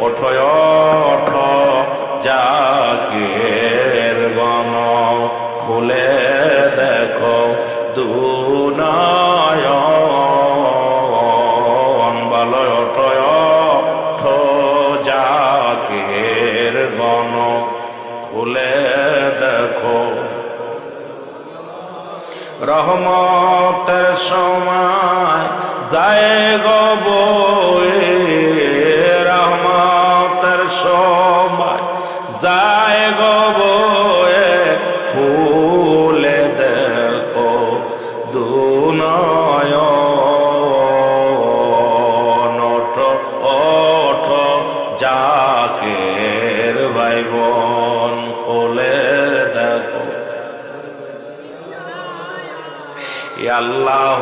ওঠো ওঠো জাগের গণ, খুলে দেখো দুনয়ন। বলো ওঠো ওঠো জাগের গণ, খুলে দেখো। রহমতের সময় যায় গো বয়ে, রহমতের সময় যায় গো বয়ে, খুলে দেখো দুনয়ন। ওঠো ওঠো জাগের ভাই বোন, খুলে দেখো। আল্লাহ